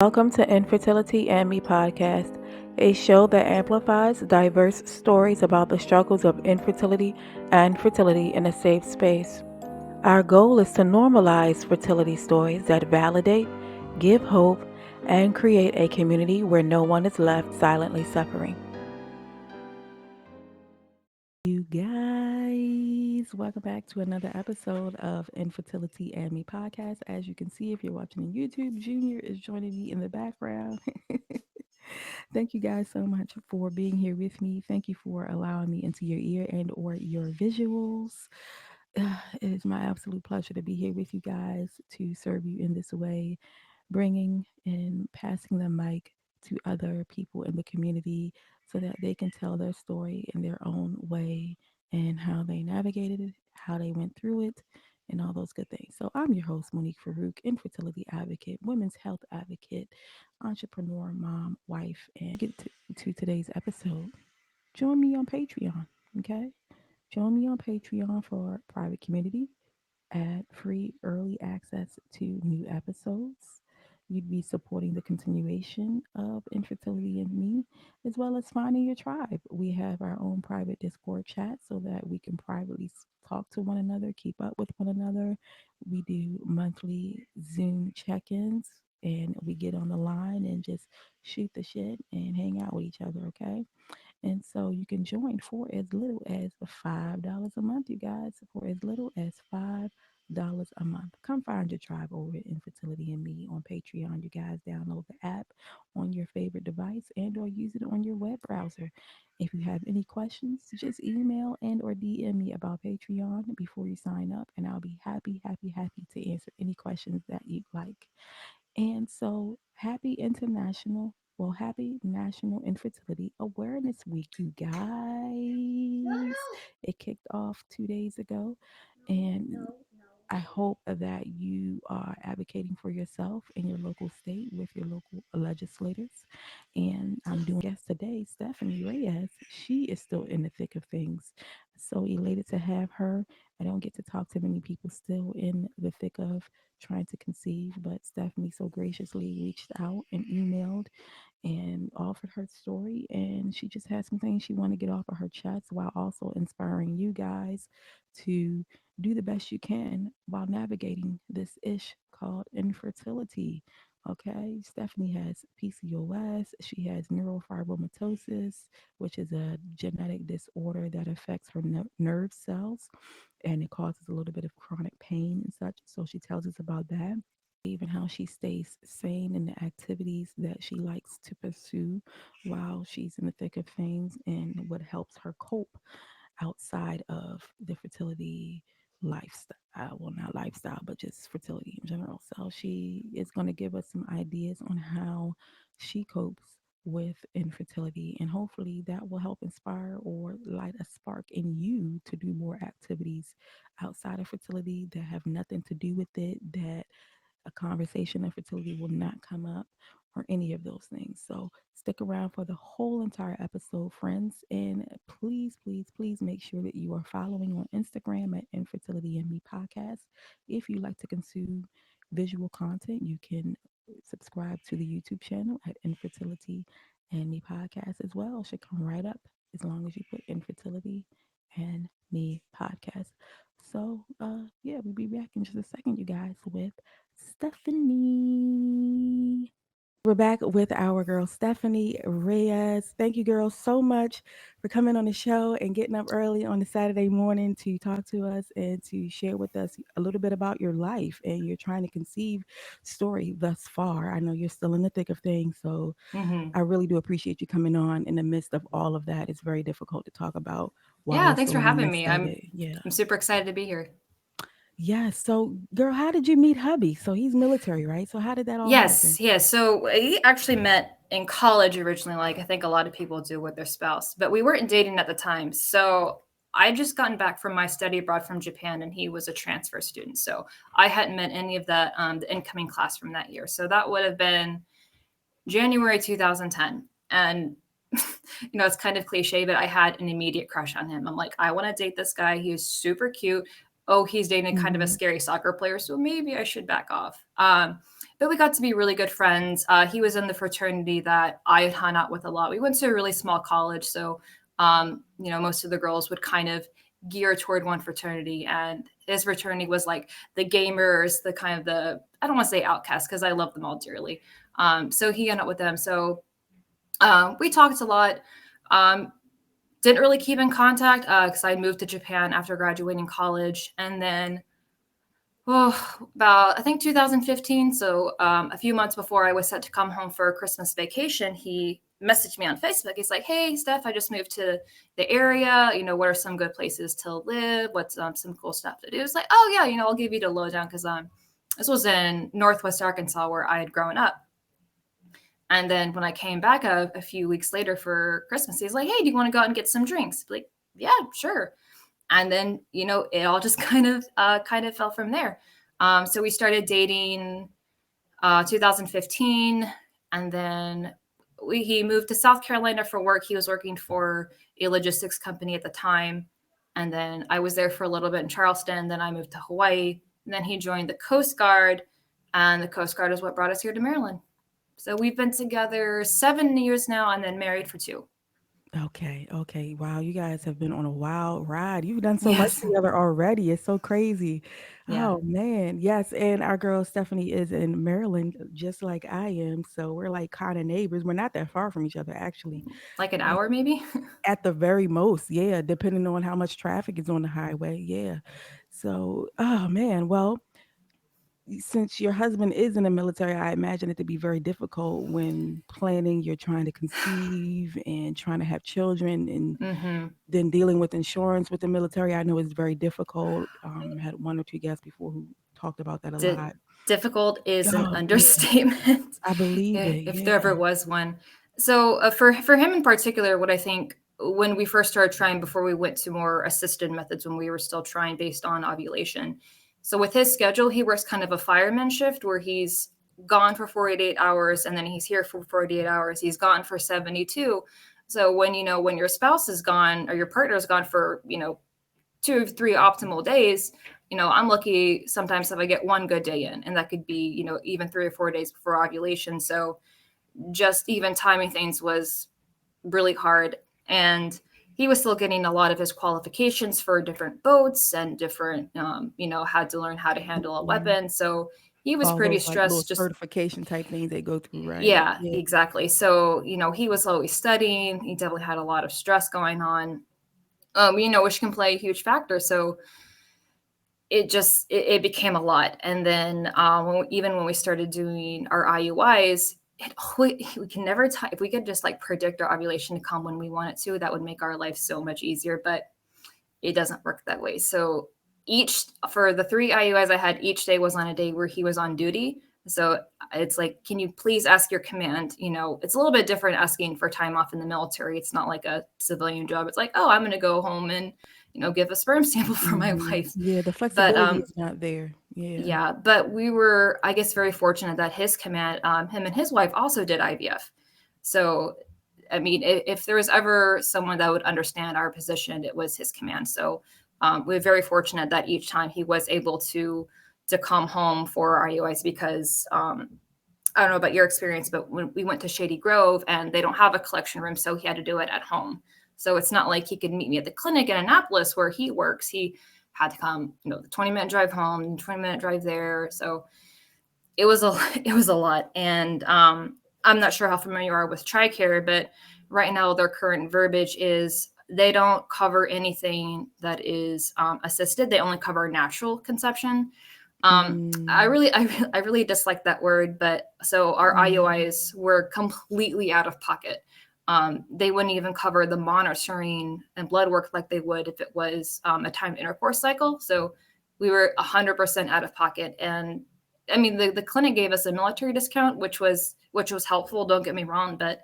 Welcome to Infertility and Me podcast, a show that amplifies diverse stories about the struggles of infertility and fertility in a safe space. Our goal is to normalize fertility stories that validate, give hope, and create a community where no one is left silently suffering. You guys, welcome back to another episode of Infertility and Me podcast. As you can see, if you're watching on YouTube, Junior is joining me in the background. Thank you guys so much for being here with me. Thank you for allowing me into your ear and or your visuals. It is my absolute pleasure to be here with you guys to serve you in this way, bringing and passing the mic to other people in the community so that they can tell their story in their own way and how they navigated it, how they went through it, and all those good things. So I'm your host, Monique Farouk, infertility advocate, women's health advocate, entrepreneur, mom, wife, and get to today's episode. Join me on Patreon, okay? Join me on Patreon for private community, ad free early access to new episodes. You'd be supporting the continuation of Infertility and Me, as well as finding your tribe. We have our own private Discord chat so that we can privately talk to one another, keep up with one another. We do monthly Zoom check ins and we get on the line and just shoot the shit and hang out with each other, okay? And so you can join for as little as $5 a month, you guys, for as little as $5 a month. Come find your tribe over at Infertility and Me on Patreon. You guys download the app on your favorite device and or use it on your web browser. If you have any questions, just email and or DM me about Patreon before you sign up, and I'll be happy to answer any questions that you'd like. And so, happy National Infertility Awareness Week, you guys. It kicked off 2 days ago, and I hope that you are advocating for yourself in your local state with your local legislators. And I'm doing guest today, Stephanie Reyes. She is still in the thick of things. So elated to have her. I don't get to talk to many people still in the thick of trying to conceive, but Stephanie so graciously reached out and emailed and offered her story, and she just had some things she wanted to get off of her chest while also inspiring you guys to do the best you can while navigating this ish called infertility. Okay, Stephanie has PCOS. She has neurofibromatosis, which is a genetic disorder that affects her nerve cells and it causes a little bit of chronic pain and such. So she tells us about that, even how she stays sane in the activities that she likes to pursue while she's in the thick of things and what helps her cope outside of the fertility lifestyle. Well, not lifestyle, but just fertility in general. So she is going to give us some ideas on how she copes with infertility, and hopefully that will help inspire or light a spark in you to do more activities outside of fertility that have nothing to do with it, that a conversation of fertility will not come up, or any of those things. So stick around for the whole entire episode, friends. And please make sure that you are following on Instagram at Infertility and Me Podcast. If you like to consume visual content, you can subscribe to the YouTube channel at Infertility and Me Podcast as well. It should come right up as long as you put Infertility and Me Podcast. So yeah, we'll be back in just a second, you guys, with Stephanie. We're back with our girl Stephanie Reyes. Thank you, girls, so much for coming on the show and getting up early on a Saturday morning to talk to us and to share with us a little bit about your life and your trying to conceive story thus far. I know you're still in the thick of things, so Hmm. I really do appreciate you coming on in the midst of all of that. It's very difficult to talk about while Yeah, you're thanks still for in the having me. midst of I'm it. Yeah. I'm super excited to be here. Yeah. So, girl, how did you meet hubby? So he's military, right? So how did that all happen? Yes. So we actually met in college originally, like I think a lot of people do with their spouse, but we weren't dating at the time. So I just gotten back from my study abroad from Japan, and he was a transfer student. So I hadn't met any of the incoming class from that year. So that would have been January 2010. And it's kind of cliche, but I had an immediate crush on him. I'm like, I want to date this guy. He is super cute. oh, he's dating kind of a Mm-hmm. scary soccer player, so maybe I should back off. But we got to be really good friends. He was in the fraternity that I had hung out with a lot. We went to a really small college, so most of the girls would kind of gear toward one fraternity, and his fraternity was like the gamers, the kind of the, I don't want to say outcasts because I love them all dearly. So he ended up with them. So we talked a lot. Um, didn't really keep in contact because I moved to Japan after graduating college, and then oh, about I think 2015. So a few months before I was set to come home for a Christmas vacation, he messaged me on Facebook. He's like, "Hey, Steph, I just moved to the area. What are some good places to live? What's some cool stuff to do?" It's like, "Oh yeah, I'll give you the lowdown because this was in Northwest Arkansas where I had grown up." And then when I came back a few weeks later for Christmas, he's like, "Hey, do you want to go out and get some drinks?" Like, yeah, sure. And then it all just kind of fell from there. So we started dating 2015, and then he moved to South Carolina for work. He was working for a logistics company at the time, and then I was there for a little bit in Charleston. Then I moved to Hawaii, and then he joined the Coast Guard, and the Coast Guard is what brought us here to Maryland. So we've been together 7 years now, and then married for 2. Okay, okay. Wow, you guys have been on a wild ride. You've done so much Yes. together already. It's so crazy. Yeah. Oh man. Yes, and our girl Stephanie is in Maryland just like I am. So we're like kind of neighbors. We're not that far from each other actually. Like an Uh, hour maybe. at the very most, yeah, depending on how much traffic is on the highway. Yeah. So, oh man, well, since your husband is in the military, I imagine it to be very difficult when planning, you're trying to conceive and trying to have children and Mm-hmm. then dealing with insurance with the military. I know it's very difficult. Had one or two guests before who talked about that a Di- lot. Difficult is an Oh yeah, understatement, I believe it. if Yeah. there ever was one. So for him in particular, what I think when we first started trying, before we went to more assisted methods, when we were still trying based on ovulation. So with his schedule, he works kind of a fireman shift where he's gone for 48 hours and then he's here for 48 hours. He's gone for 72. So when your spouse is gone or your partner is gone for 2 or 3 optimal days, I'm lucky sometimes if I get one good day in, and that could be, even 3 or 4 days before ovulation. So just even timing things was really hard. And he was still getting a lot of his qualifications for different boats and different, had to learn how to handle a Mhm. weapon. So he was All pretty those like little stressed. Just certification type things they go through, right? yeah, Yeah. exactly. So he was always studying. He definitely had a lot of stress going on, which can play a huge factor. So it became a lot. And then even when we started doing our IUIs, we can never if we could just like predict our ovulation to come when we want it to, that would make our life so much easier. But it doesn't work that way. So each for the 3 IUIs I had, each day was on a day where he was on duty. So it's like, can you please ask your command? It's a little bit different asking for time off in the military. It's not like a civilian job. It's like, oh, I'm going to go home and give a sperm sample for my wife. Yeah, the But flexibility is not there. Yeah. yeah, but we were, I guess, very fortunate that his command, him and his wife also did IVF. So, I mean, if there was ever someone that would understand our position, it was his command. So, we're very fortunate that each time he was able to come home for our IUIs because I don't know about your experience, but when we went to Shady Grove and they don't have a collection room, so he had to do it at home. So it's not like he could meet me at the clinic in Annapolis where he works. He had to come, the 20-minute drive home, 20-minute drive there. So it was a it was a lot. And I'm not sure how familiar you are with TRICARE, but right now their current verbiage is they don't cover anything that is assisted. They only cover natural conception. I Mm, really, I really dislike that word, but so our mhm, IUIs were completely out of pocket. They wouldn't even cover the monitoring and blood work like they would if it was a time intercourse cycle. So we were 100% out of pocket. And I mean, the clinic gave us a military discount, which was helpful. Don't get me wrong, but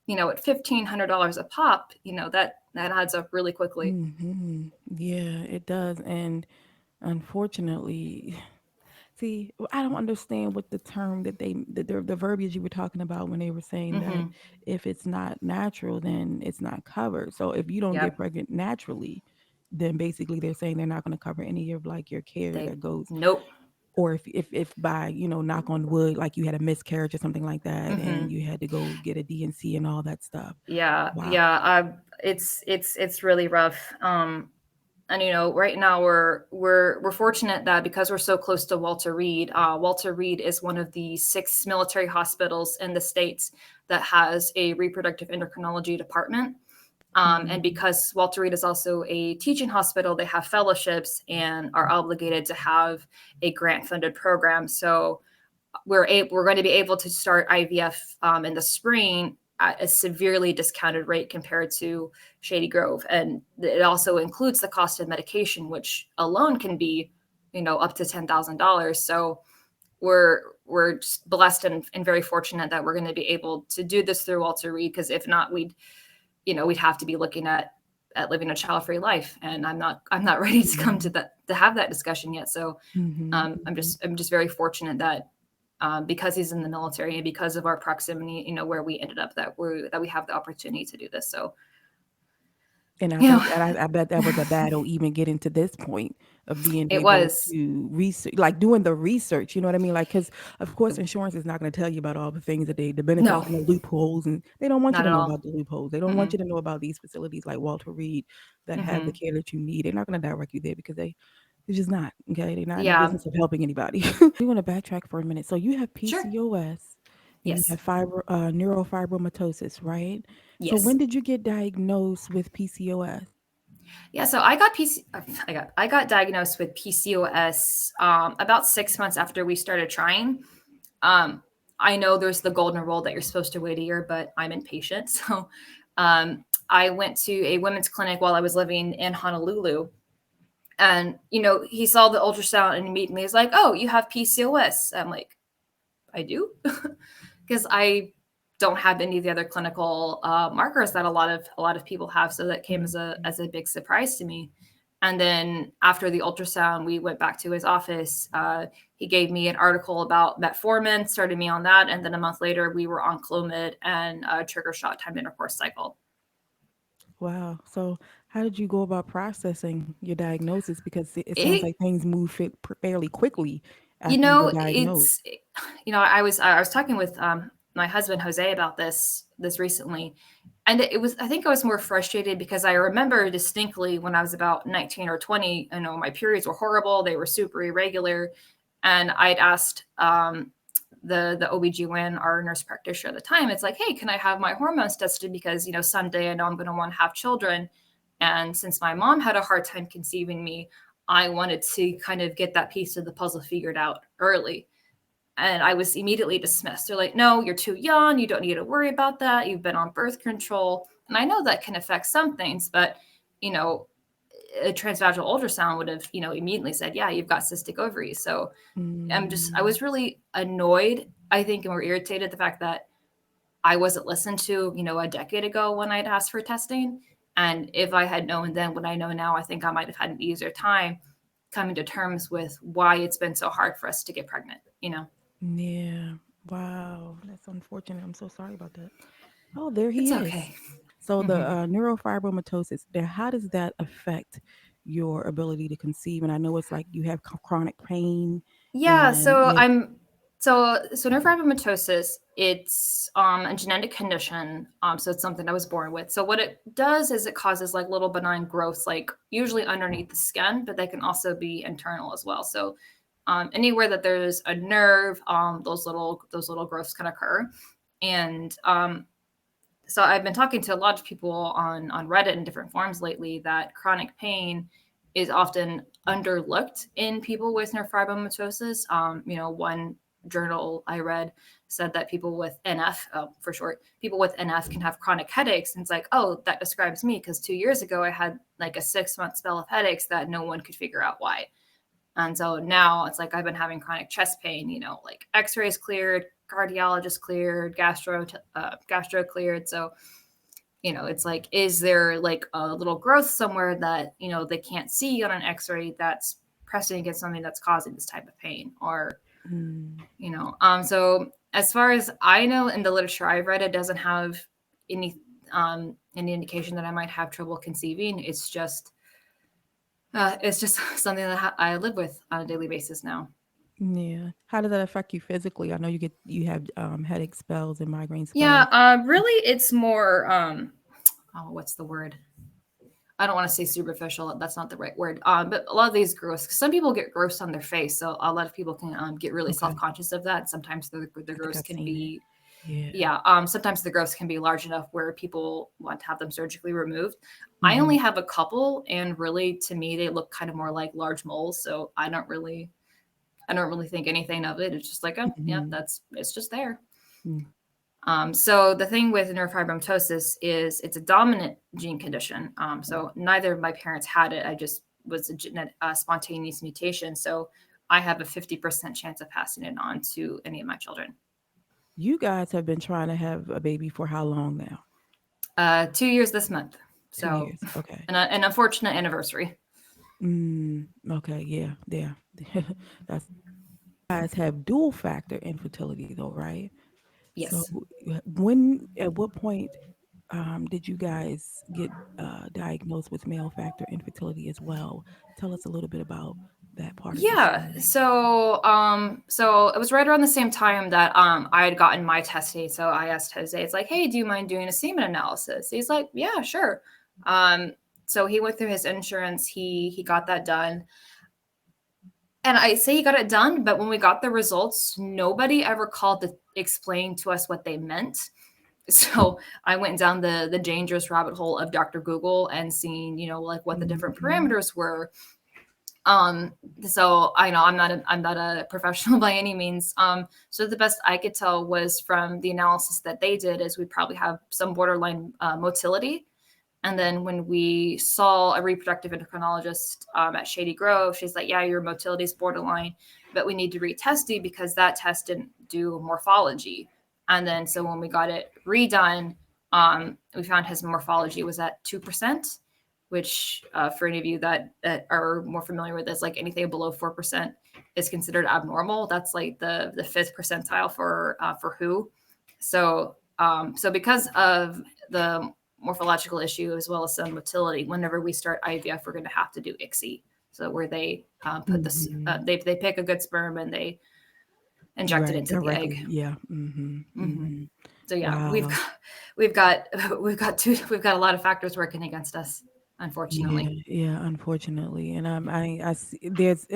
at $1,500 a pop, that adds up really quickly. yeah, it does. And unfortunately, see, I don't understand what the term that the verbiage you were talking about when they were saying that Hmm. if it's not natural, then it's not covered. So if you don't Yeah. get pregnant naturally, then basically they're saying they're not going to cover any of like your care They that goes, nope. or if by, knock on wood, like you had a miscarriage or something like that and Hmm. you had to go get a DNC and all that stuff. Yeah, Wow. yeah. It's really rough. And right now we're fortunate that because we're so close to Walter Reed. Walter Reed is one of the 6 military hospitals in the states that has a reproductive endocrinology department. And Mm, because Walter Reed is also a teaching hospital, they have fellowships and are obligated to have a grant funded program. So we're going to be able to start IVF in the spring at a severely discounted rate compared to Shady Grove, and it also includes the cost of medication, which alone can be, up to $10,000. So we're just blessed and very fortunate that we're going to be able to do this through Walter Reed, because if not, we'd have to be looking at living a child-free life, and I'm not ready to come to mm, that to have that discussion yet. So I'm mm-hmm. just very fortunate that because he's in the military and because of our proximity, where we ended up, that we have the opportunity to do this. So, And I you know, think, and I bet that was a battle even getting to this point of being it able was to research, like doing the research, you know what I mean? Like, because of course, insurance is not going to tell you about all the things that the benefits no, and the loopholes, and they don't want you not to at know all. about the loopholes. They don't want Mm-mm. you to know about these facilities like Walter Reed that have the Mm-hmm. care that you need. They're not going to direct you there because they're just not, okay? They're not in the Yeah, business of helping anybody. We want to backtrack for a minute. So you have sure. PCOS and you Yes, have neurofibromatosis, right? So yes. when did you get diagnosed with PCOS? Yeah, so I got diagnosed with PCOS about 6 months after we started trying. Um, I know there's the golden rule that you're supposed to wait a year, but I'm impatient. So I went to a women's clinic while I was living in Honolulu. And, he saw the ultrasound and immediately was like, "Oh, you have PCOS." I'm like, "I do?" Because I don't have any of the other clinical markers that a lot of people have. So that came as a Mhm. as a big surprise to me. And then after the ultrasound, we went back to his office. He gave me an article about metformin, started me on that, and then a month later, we were on Clomid and trigger shot timed intercourse cycle. Wow. So how did you go about processing your diagnosis? Because it sounds It like things move fairly quickly after you were diagnosed. it's I was talking with my husband Jose about this recently, and I think I was more frustrated because I remember distinctly when I was about 19 or 20, my periods were horrible, they were super irregular, and I'd asked the OBGYN, our nurse practitioner at the time, it's like, "Hey, can I have my hormones tested, because someday I know I'm going to want to have children." And since my mom had a hard time conceiving me, I wanted to kind of get that piece of the puzzle figured out early. And I was immediately dismissed. They're like, "No, you're too young. You don't need to worry about that. You've been on birth control." And I know that can affect some things, but, you know, a transvaginal ultrasound would have, immediately said, "Yeah, you've got cystic ovaries." So I Mm, was really annoyed, I think, and more irritated the fact that I wasn't listened to, a decade ago when I'd asked for testing. And if I had known then what I know now, I think I might have had an easier time coming to terms with why it's been so hard for us to get pregnant. yeah. Wow. That's unfortunate. I'm so sorry about that. Oh, there It's he is. okay. So the Hmm. neurofibromatosis, there, how does that affect your ability to conceive? And I know it's like you have chronic pain Yeah, and so you have, so neurofibromatosis, it's a genetic condition. So it's something I was born with. So what it does is it causes like little benign growths, like usually underneath the skin, but they can also be internal as well. So anywhere that there's a nerve, those little growths can occur. And so I've been talking to a lot of people on Reddit in different forms lately that chronic pain is often underlooked in people with neurofibromatosis. One journal I read said that people with NF, for short, people with NF can have chronic headaches, and it's like, oh, that describes me, because 2 years ago I had like a 6 month spell of headaches that no one could figure out why. And so now it's like I've been having chronic chest pain, like X-rays cleared, cardiologist cleared, gastro cleared. So, it's like, is there like a little growth somewhere that, they can't see on an X-ray that's pressing against something that's causing this type of pain? Or, mm, so as far as I know in the literature I've read, it doesn't have any indication that I might have trouble conceiving. It's just It's just something that I live with on a daily basis now. Yeah. How does that affect you physically? I know you have headache spells and migraine Yeah, spells. really, it's more. Oh, what's the word? I don't want to say superficial. That's not the right word. But a lot of these growths, 'cause some people get growths on their face, so a lot of people can get really self Okay. conscious of that. Sometimes the I think growths I've can seen it. be, Yeah. yeah. Sometimes the growths can be large enough where people want to have them surgically removed. I only Hmm. have a couple, and really, to me, they look kind of more like large moles. So I don't really think anything of it. It's just like, oh, yeah, Hmm. it's just there. Mm. So the thing with neurofibromatosis is it's a dominant gene condition. So neither of my parents had it. I just was a spontaneous mutation. So I have a 50% chance of passing it on to any of my children. You guys have been trying to have a baby for how long now? 2 years this month. 2 years. So Okay. an unfortunate anniversary. Okay. Yeah. Yeah. That's you guys have dual factor infertility though, right? So Yes. at what point did you guys get diagnosed with male factor infertility as well? Tell us a little bit about that part of the Yeah. story. So it was right around the same time that I had gotten my testing. So I asked Jose, it's like, hey, do you mind doing a semen analysis? He's like, yeah, sure. Um, so he went through his insurance. He got that done. And I say he got it done, but when we got the results, nobody ever called to explain to us what they meant. So I went down the dangerous rabbit hole of Dr. Google and seeing, like what the different Mhm. parameters were. Um, so I know I'm not a professional by any means. So the best I could tell was from the analysis that they did is we probably have some borderline motility. And then when we saw a reproductive endocrinologist at Shady Grove, she's like, "Yeah, your motility is borderline, but we need to retest you because that test didn't do morphology." And then so when we got it redone, we found his morphology was at 2%, which for any of you that are more familiar with this, like anything below 4% is considered abnormal. That's like the fifth percentile for WHO. So because of the morphological issue as well as some motility, whenever we start IVF, we're going to have to do ICSI. So where they put this, Mhm. they pick a good sperm and they inject it Right, into the directly. egg. Yeah. Mhm. Hmm. Mhm. So yeah, Wow. we've got we've got a lot of factors working against us, Yeah, unfortunately. yeah, unfortunately. And I see there's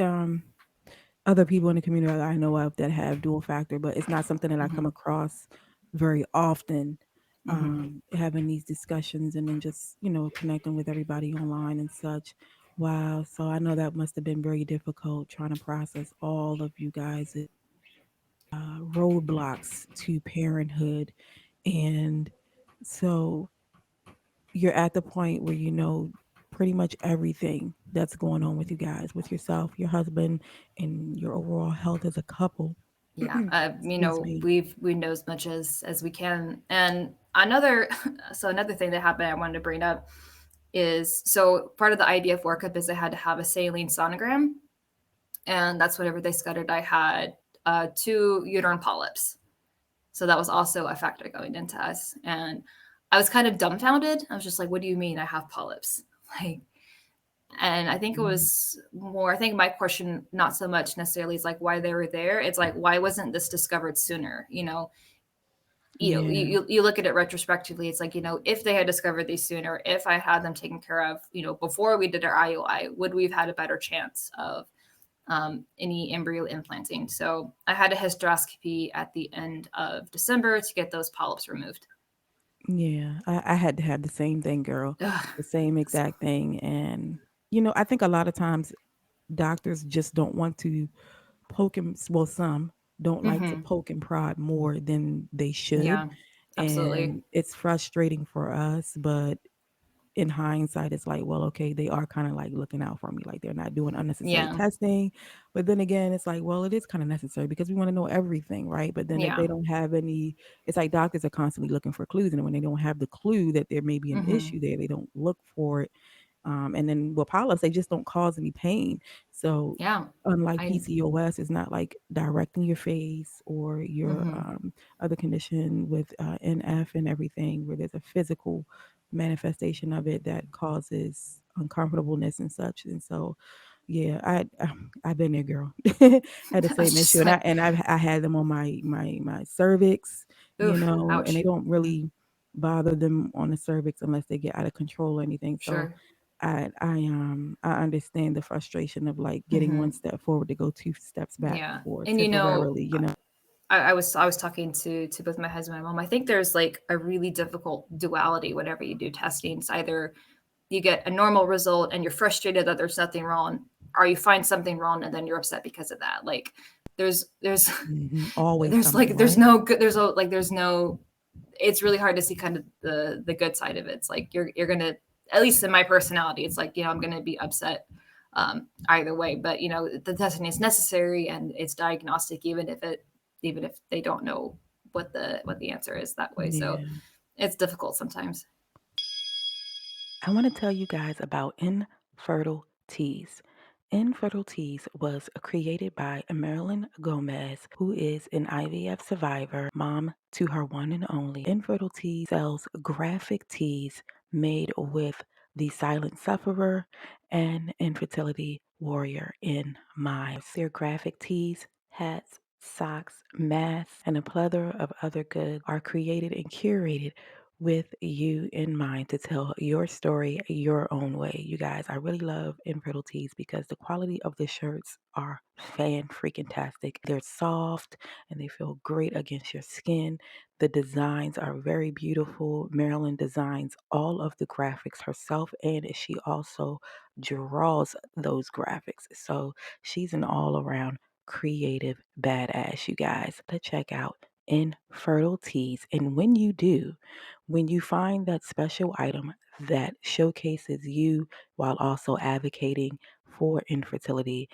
other people in the community that I know of that have dual factor, but it's not something that I come Hmm. across very often. Hmm. Having these discussions and then just, connecting with everybody online and such. Wow. So I know that must have been very difficult trying to process all of you guys' roadblocks to parenthood. And so you're at the point where you know pretty much everything that's going on with you guys, with yourself, your husband, and your overall health as a couple. Yeah, Excuse me. we know as much as we can. And another another thing that happened I wanted to bring up is so part of the IVF workup is I had to have a saline sonogram, and that's whenever they scuttered. I had two uterine polyps, so that was also a factor going into us. And I was kind of dumbfounded. I was just like, "What do you mean I have polyps?" Like, and I think it Mhm. was more. I think my question, not so much necessarily, is like why they were there. It's like why wasn't this discovered sooner? Yeah, You look at it retrospectively. It's like if they had discovered these sooner, if I had them taken care of, before we did our IUI, would we've had a better chance of any embryo implanting? So I had a hysteroscopy at the end of December to get those polyps removed. yeah. I had to have the same thing, girl, Ugh. the same So, exact thing. And, I think a lot of times doctors just don't want to poke and, well, some don't like to mm-hmm. poke and prod more than they should. Yeah, absolutely. And it's frustrating for us, but in hindsight, it's like, well, okay, they are kind of like looking out for me, like they're not doing unnecessary Yeah, testing. But then again, it's like, well, it is kind of necessary because we want to know everything, right? But then if yeah. they don't have any, it's like doctors are constantly looking for clues, and when they don't have the clue that there may be an Mm-hmm. issue there, they don't look for it. And then with polyps, they just don't cause any pain. So Yeah. unlike I. PCOS, it's not like directing your face or your Mm-hmm. other condition with NF and everything, where there's a physical manifestation of it that causes uncomfortableness and such. And so, yeah, I've been there, girl. Had the I was same issue, just and like, I had them on my cervix, oof, and they ouch. don't really bother them on the cervix unless they get out of control or anything. So Sure. I understand the frustration of like getting one Hmm. step forward to go two steps back Yeah. for And temporarily, I was talking to both my husband and my mom. I think there's like a really difficult duality whenever you do testing. It's either you get a normal result and you're frustrated that there's nothing wrong, or you find something wrong and then you're upset because of that. Like there's always there's something, like there's right? no good there's no, it's really hard to see kind of the good side of it. It's like you're gonna, at least in my personality, it's like, I'm gonna be upset either way. But the testing is necessary and it's diagnostic, even if they don't know what the answer is that way. So Yeah. it's difficult sometimes. I want to tell you guys about Infertile Teas. Infertile Teas was created by Marilyn Gomez, who is an IVF survivor, mom to her one and only. Infertile Teas sells graphic teas made with the silent sufferer and infertility warrior in mind. Their graphic teas, hats, socks, masks, and a plethora of other goods are created and curated with you in mind to tell your story your own way. You guys, I really love Infertile Teas because the quality of the shirts are fan freaking tastic. They're soft and they feel great against your skin. The designs are very beautiful. Marilyn designs all of the graphics herself, and she also draws those graphics. So she's an all around creative badass, you guys. To check out Infertile Teas. And when you do, when you find that special item that showcases you while also advocating for infertility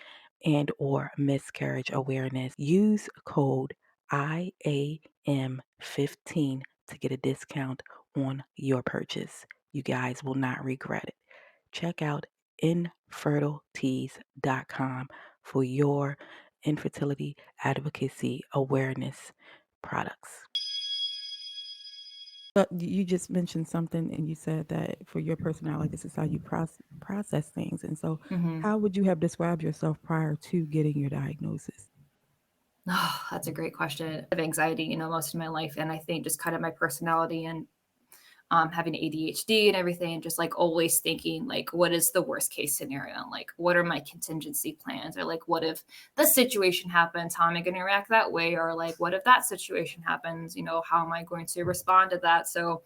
and or miscarriage awareness, use code IAM15 to get a discount on your purchase. You guys will not regret it. Check out infertilities.com for your infertility advocacy awareness products. You just mentioned something and you said that for your personality, this is how you process things. And so, Hmm. how would you have described yourself prior to getting your diagnosis? Oh, that's a great question. I have anxiety, most of my life, and I think just kind of my personality and having ADHD and everything, and just like always thinking like, what is the worst case scenario? Like, what are my contingency plans? Or like, what if this situation happens? How am I going to react that way? Or like, what if that situation happens? How am I going to respond to that? So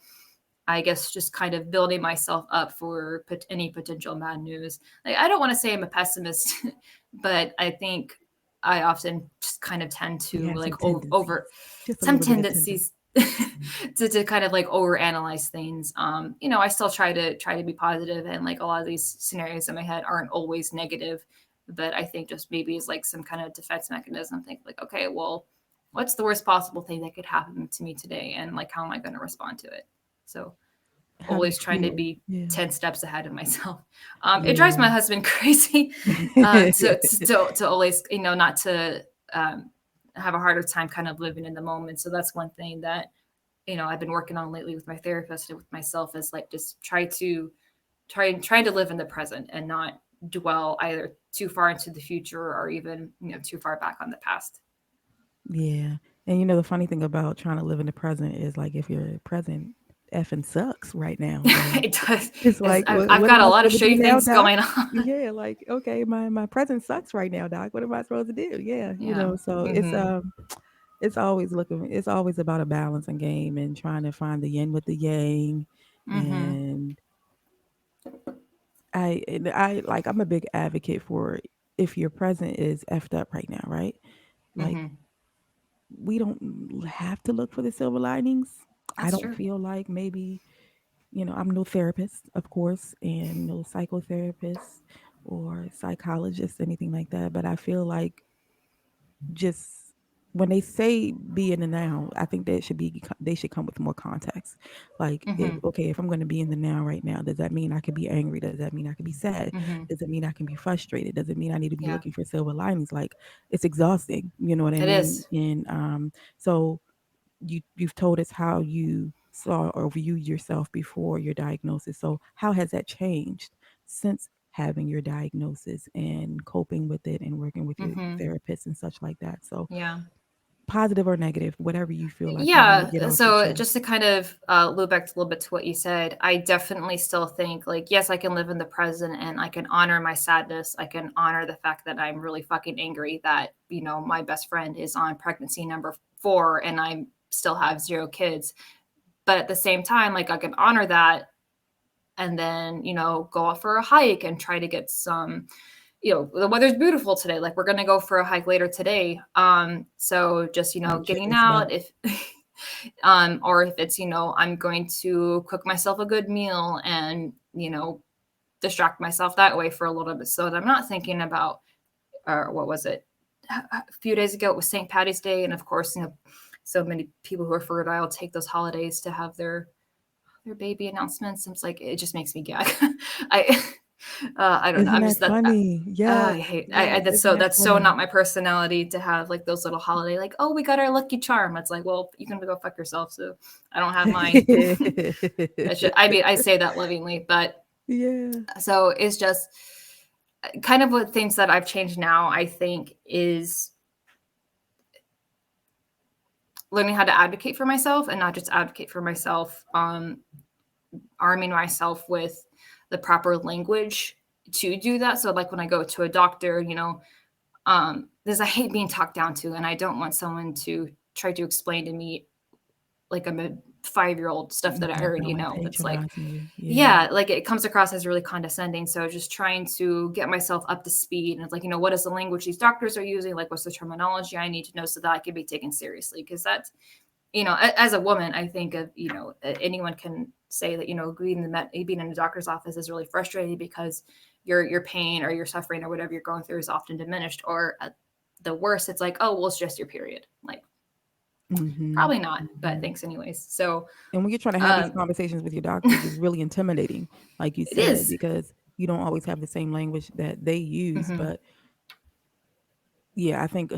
I guess just kind of building myself up for any potential bad news. Like, I don't want to say I'm a pessimist, but I think I often just kind of tend You to have like some tendencies, over just a some little bit of tendency. tendencies to kind of like overanalyze things. I still try to be positive, and like a lot of these scenarios in my head aren't always negative, but I think just maybe it's like some kind of defense mechanism. Think like, okay, well, what's the worst possible thing that could happen to me today, and like how am I going to respond to it? So How do you always trying to feel? be Yeah. 10 steps ahead of myself. It drives Yeah. my husband crazy to always, not to have a harder time kind of living in the moment. So that's one thing that, I've been working on lately with my therapist and with myself, is like just trying to live in the present and not dwell either too far into the future or even, too far back on the past. Yeah. And the funny thing about trying to live in the present is like if your present effing sucks right now, then It does. it's Is like, I've what got am a I lot of supposed to do shitty now, things doc? going on. Yeah, like, okay, my present sucks right now, doc. What am I supposed to do? Yeah, Yeah. so Hmm. it's always about a balancing game and trying to find the yin with the yang. Hmm. And like I'm a big advocate for if your present is effed up right now, right? Like Hmm. we don't have to look for the silver linings. I That's don't true. feel like maybe, I'm no therapist, of course, and no psychotherapist or psychologist, anything like that. But I feel like just when they say be in the now, I think they should come with more context. Like, Hmm. if I'm going to be in the now right now, does that mean I could be angry? Does that mean I could be sad? Hmm. Does it mean I can be frustrated? Does it mean I need to be Yeah, looking for silver linings? Like, it's exhausting. You know what I it mean? is. And so you've told us how you saw or viewed yourself before your diagnosis. So how has that changed since having your diagnosis and coping with it and working with your Mm-hmm. therapist and such like that. So, Yeah. positive or negative, whatever you feel like you want to Yeah. get off your So chest. just to kind of loop back a little bit to what you said, I definitely still think like, yes, I can live in the present and I can honor my sadness. I can honor the fact that I'm really fucking angry that, my best friend is on pregnancy number 4 and I still have 0 kids. But at the same time, like I can honor that and then, go out for a hike and try to get some, the weather's beautiful today. Like we're gonna go for a hike later today. So just, My getting goodness, but out if or if it's, I'm going to cook myself a good meal and, distract myself that way for a little bit so that I'm not thinking about what was it? A few days ago it was St. Patty's Day, and of course, so many people who are fertile take those holidays to have their baby announcements. And it's like it just makes me gag. I I don't know. isn't I'm that just that funny? I Yes, hate. yes, That's isn't so that that's so funny? not my personality to have like those little holiday like oh we got our lucky charm. It's like well you can go fuck yourself. So I don't have mine. I mean I say that lovingly, but Yeah. so it's just kind of what things that I've changed now. I think is learning how to advocate for myself and not just advocate for myself. Arming myself with the proper language to do that. So like when I go to a doctor, because I hate being talked down to, and I don't want someone to try to explain to me like I'm a 5-year-old stuff that I Exactly, already like know. It's like, patronizing you. Yeah. yeah, like it comes across as really condescending. So just trying to get myself up to speed and it's like, what is the language these doctors are using? Like, what's the terminology I need to know so that I can be taken seriously? Because that's as a woman, I think of, anyone can say that, being in a doctor's office is really frustrating because your pain or your suffering or whatever you're going through is often diminished. Or at the worst, it's like, oh, well, it's just your period. Like, Mm-hmm. probably not, but Mm-hmm. thanks anyways. So, And when you're trying to have these um, conversations with your doctors, it's really intimidating, like you it said, is. because you don't always have the same language that they use. Mm-hmm. But yeah, I think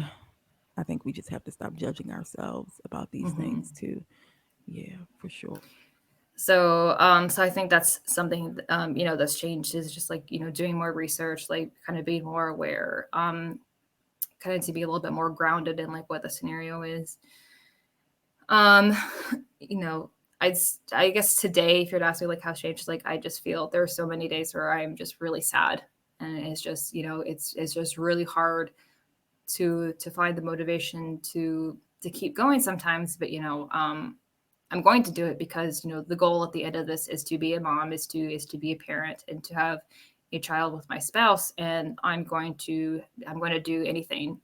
we just have to stop judging ourselves about these Mm-hmm. things too. Yeah, for sure. So I think that's something, that's changed is just like, doing more research, like kind of being more aware, kind of to be a little bit more grounded in like what the scenario is. Um, you know, I guess today, if you're to ask me like how changed, like I just feel there are so many days where I'm just really sad, and it's just it's just really hard to find the motivation to keep going sometimes. But I'm going to do it because the goal at the end of this is to be a mom, is to be a parent, and to have a child with my spouse. And I'm going to do anything,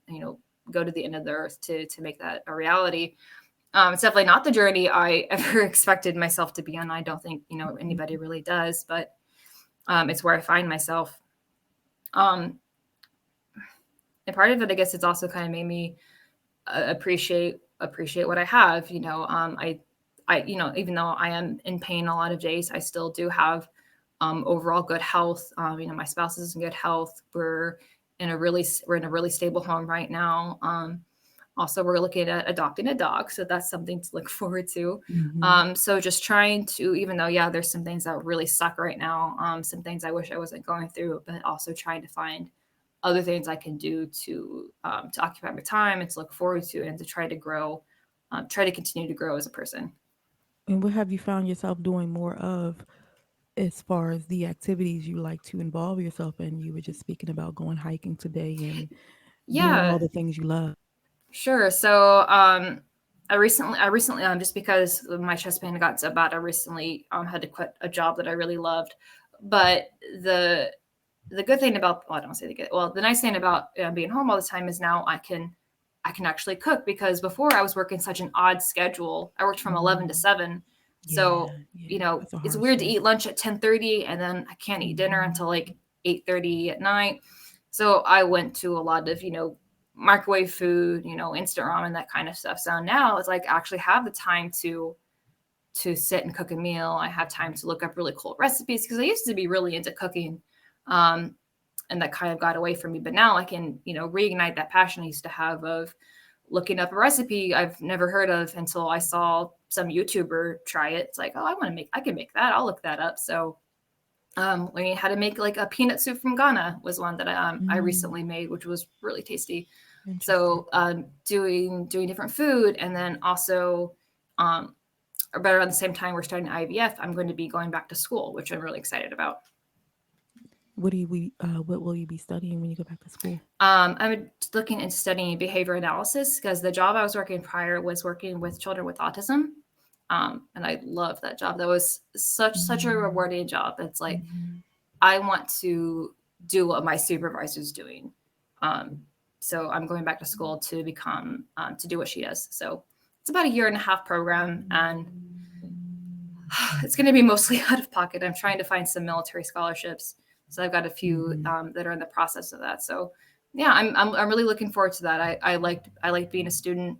go to the end of the earth to make that a reality. It's definitely not the journey I ever expected myself to be on. I don't think anybody really does, but it's where I find myself. Um, and part of it, I guess, it's also kind of made me appreciate what I have. Even though I am in pain a lot of days, I still do have overall good health. My spouse is in good health. We're in a really stable home right now. Also, we're looking at adopting a dog, so that's something to look forward to. Mm-hmm. So just trying to, even though yeah, there's some things that really suck right now, some things I wish I wasn't going through, but also trying to find other things I can do to occupy my time and to look forward to and to try to grow, try to continue to grow as a person. And what have you found yourself doing more of as far as the activities you like to involve yourself in? You were just speaking about going hiking today and doing all Yeah, the things you love. sure. So I recently just because my chest pain got so bad, I recently had to quit a job that I really loved. But the good thing about well, I don't say the good. Well, the nice thing about being home all the time is now I can actually cook because before I was working such an odd schedule. I worked from 11 to Mm, 7. So, yeah, yeah, that's a it's hard weird to shift. eat lunch at 10:30 and then I can't eat dinner Mm-hmm. until like 8:30 at night. So, I went to a lot of, microwave food, instant ramen, that kind of stuff. So now it's like I actually have the time to sit and cook a meal. I have time to look up really cool recipes because I used to be really into cooking. Um, and that kind of got away from me. But now I can, reignite that passion I used to have of looking up a recipe I've never heard of until I saw some YouTuber try it. It's like, oh, I can make that. I'll look that up. So Learning how to make like a peanut soup from Ghana was one that I Mm, recently made, which was really tasty. interesting. So doing different food, and then also, um, or better at the same time we're starting IVF, I'm going to be going back to school, which I'm really excited about. What will you be studying when you go back to school? I'm looking into studying behavior analysis because the job I was working prior was working with children with autism. And I love that job. That was such a Mm, rewarding job. It's like mhm. I want to do what my supervisor's doing. Um, so I'm going back to school to become to do what she does. So it's about a year and a half program, and it's going to be mostly out of pocket. I'm trying to find some military scholarships, so I've got a few Mhm. that are in the process of that. So yeah, I'm really looking forward to that. I liked being a student,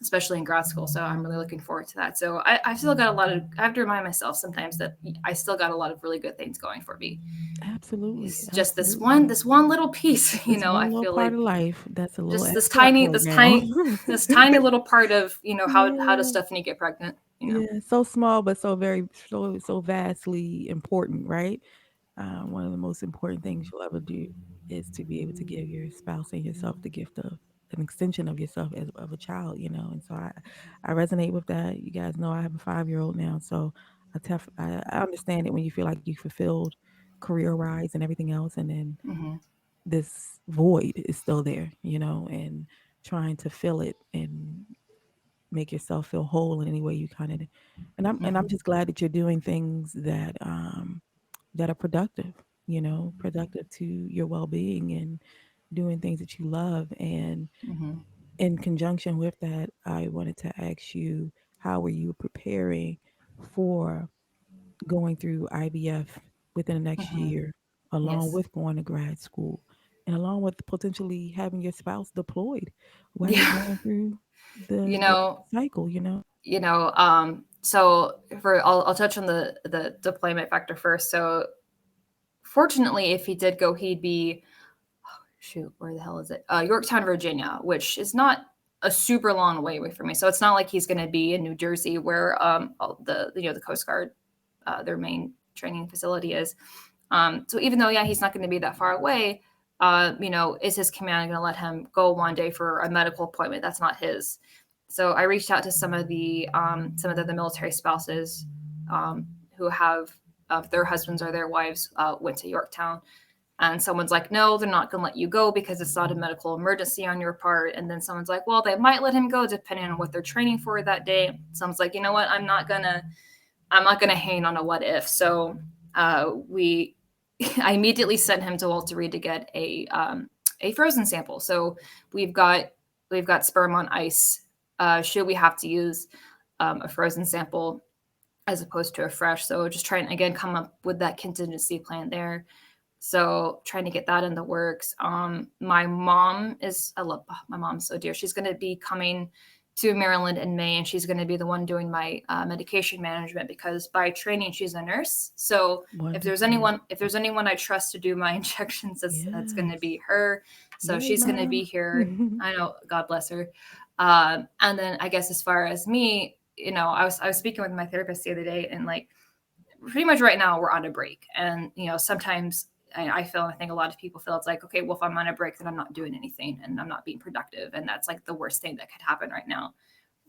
especially in grad school. So I'm really looking forward to that. So I've still got a lot of. I have to remind myself sometimes that I still got a lot of really good things going for me. Absolutely, It's just this one absolutely. this one little piece. It's I one little feel part like of life that's a little just this extra up tiny right this now. tiny this tiny little part of how does Yeah. Stephanie get pregnant? Yeah, so small, but so very so vastly important, right? One of the most important things you'll ever do is to be able to give your spouse and yourself the gift of an extension of yourself as of a child, And so I resonate with that. You guys know I have a 5-year-old now, so I understand it when you feel like you fulfilled career wise and everything else, and then Hmm. this void is still there, and trying to fill it and make yourself feel whole in any way you kind of. And I'm Hmm. just glad that you're doing things that are productive, productive to your well-being and doing things that you love. And Hmm. in conjunction with that, I wanted to ask you, how were you preparing for going through IVF within the next Hmm. year, along Yes. with going to grad school, and along with potentially having your spouse deployed while you're Yeah. going through You the know, cycle? so I'll touch on the deployment factor first. So fortunately, if he did go, he'd be, shoot, where the hell is it? Yorktown, Virginia, which is not a super long way away from me. So it's not like he's going to be in New Jersey, where the Coast Guard, their main training facility is. So even though, yeah, he's not going to be that far away, is his command going to let him go one day for a medical appointment? That's not his. So I reached out to some of the military spouses, who have their husbands or their wives went to Yorktown, and someone's like, no, they're not going to let you go because it's not a medical emergency on your part. And then someone's like, well, they might let him go depending on what they're training for that day. Someone's like, you know what, I'm not gonna hang on a what if. So we I immediately sent him to Walter Reed to get a frozen sample. So we've got we've got sperm on ice. Should we have to use a frozen sample as opposed to a fresh? So just trying again come up with that contingency plan there. So trying to get that in the works. My mom is, I love my mom's so dear. She's going to be coming to Maryland in May, and she's going to be the one doing my medication management because by training she's a nurse. So if there's Wonderful. anyone, if there's anyone I trust to do my injections, that's going to Yes. be her. So Yay, she's going to mom. be here. I know, God bless her. And then I guess as far as me, I was speaking with my therapist the other day, and like pretty much right now we're on a break, and sometimes I feel, and I think a lot of people feel, it's like, okay, well, if I'm on a break, then I'm not doing anything and I'm not being productive, and that's like the worst thing that could happen right now.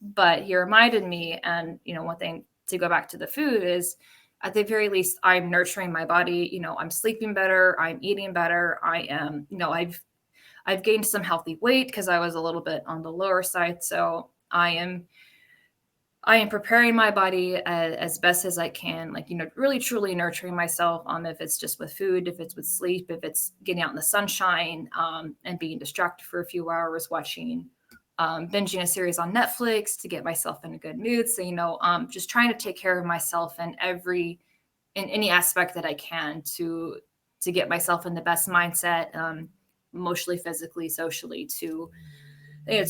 But he reminded me, and one thing to go back to the food is, at the very least, I'm nurturing my body. I'm sleeping better, I'm eating better, I am, I've gained some healthy weight because I was a little bit on the lower side. So I am preparing my body as best as I can, like, really truly nurturing myself. If it's just with food, if it's with sleep, if it's getting out in the sunshine, and being distracted for a few hours, watching, binging a series on Netflix to get myself in a good mood. So, just trying to take care of myself in any aspect that I can to get myself in the best mindset, emotionally, physically, socially, to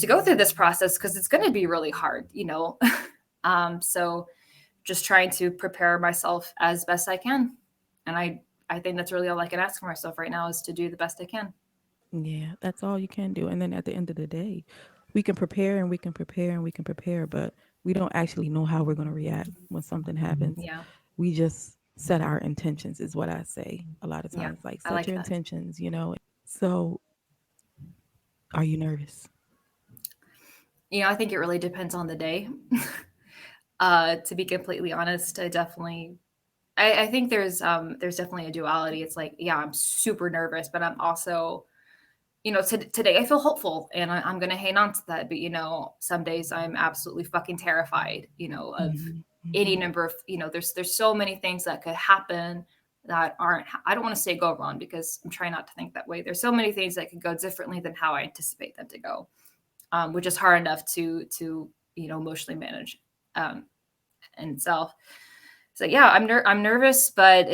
go through this process because it's going to be really hard. So just trying to prepare myself as best I can. And I think that's really all I can ask for myself right now is to do the best I can. Yeah, that's all you can do. And then at the end of the day, we can prepare and we can prepare and we can prepare, but we don't actually know how we're going to react when something happens. Yeah. We just set our intentions, is what I say a lot of Yeah, times. Like, I set like your that. intentions, you know. So, are you nervous? I think it really depends on the day. To be completely honest, I think there's definitely a duality. It's like, yeah, I'm super nervous, but I'm also, today I feel hopeful and I'm gonna hang on to that. But some days I'm absolutely fucking terrified. Of Hmm. any Hmm. number of, there's so many things that could happen that aren't. I don't want to say go wrong because I'm trying not to think that way. There's so many things that could go differently than how I anticipate them to go, which is hard enough to emotionally manage in itself. So yeah, I'm nervous, but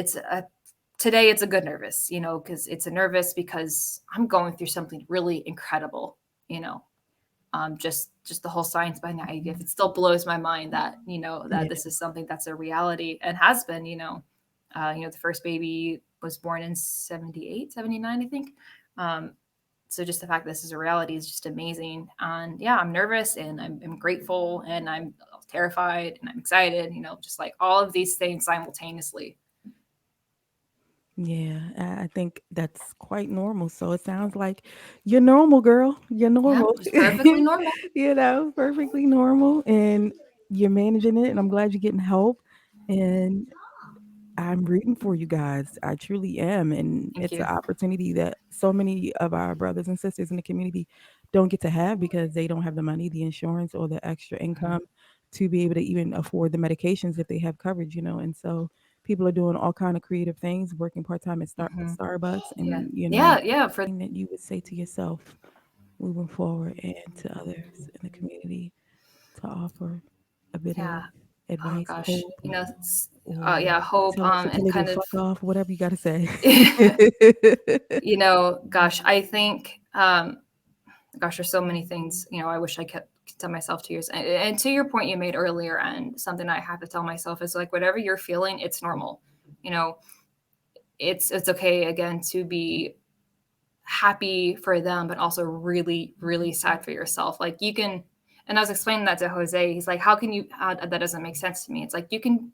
today it's a good nervous, because it's a nervous because I'm going through something really incredible, you know. Just the whole science behind the IVF, it still blows my mind that that Yeah. this is something that's a reality and has been. The first baby was born in 78, 79, I think. Um, so just the fact that this is a reality is just amazing. And yeah, I'm nervous and I'm grateful and I'm terrified and I'm excited. Just like all of these things simultaneously. Yeah, I think that's quite normal. So it sounds like you're normal, girl. You're Yeah, normal. just perfectly normal. Perfectly normal. And you're managing it. And I'm glad you're getting help. And I'm rooting for you guys. I truly am. And Thank it's you. an opportunity that so many of our brothers and sisters in the community don't get to have because they don't have the money, the insurance, or the extra income to be able to even afford the medications if they have coverage, And so people are doing all kind of creative things, working part-time at Hmm. Starbucks, Yeah, and yeah. For that you would say to yourself moving forward and to others in the community to offer a bit yeah. of Oh advice, gosh, hope, yeah, or hope. tell And infertility to kind of, fuck off, whatever you got to say. gosh, I think, gosh, there's so many things. I wish I could tell myself 2 years. And to your point you made earlier, and something I have to tell myself is like, whatever you're feeling, it's normal. You know, it's okay again to be happy for them, but also really, really sad for yourself. Like you can, and I was explaining that to Jose. He's like, how that doesn't make sense to me. It's like you can,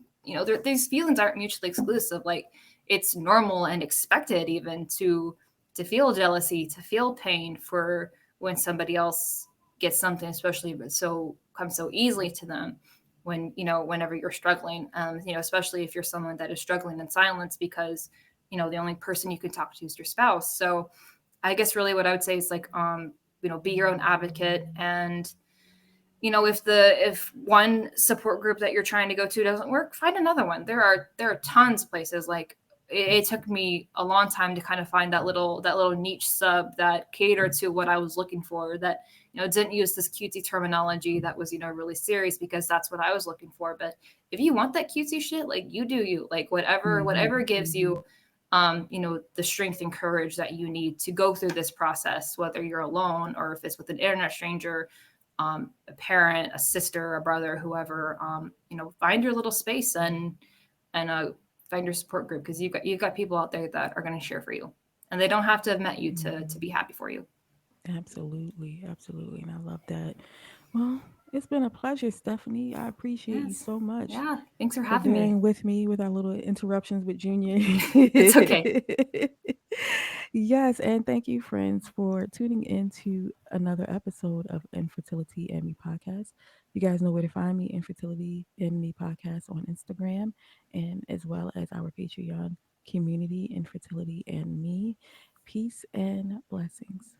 these feelings aren't mutually exclusive. Like it's normal and expected even to feel jealousy, to feel pain for when somebody else gets something, especially if it comes so easily to them. When whenever you're struggling, especially if you're someone that is struggling in silence because the only person you can talk to is your spouse. So I guess really what I would say is like, be your own advocate. And if one support group that you're trying to go to doesn't work, find another one. There are tons of places. Like it took me a long time to kind of find that little niche sub that catered to what I was looking for, that didn't use this cutesy terminology that was really serious, because that's what I was looking for. But if you want that cutesy shit, like you do you, like whatever Hmm. gives you the strength and courage that you need to go through this process, whether you're alone or if it's with an internet stranger, a parent, a sister, a brother, whoever. Find your little space and find your support group, because you've got people out there that are going to cheer for you, and they don't have to have met you to be happy for you. Absolutely, absolutely. And I love that. Well, it's been a pleasure, Stephanie. I appreciate you Yes, so much yeah. Thanks for for having me. bearing with me with our little interruptions with Junior. It's okay. Yes, and thank you, friends, for tuning in to another episode of Infertility and Me podcast. You guys know where to find me, Infertility and Me podcast on Instagram, and as well as our Patreon community, Infertility and Me. Peace and blessings.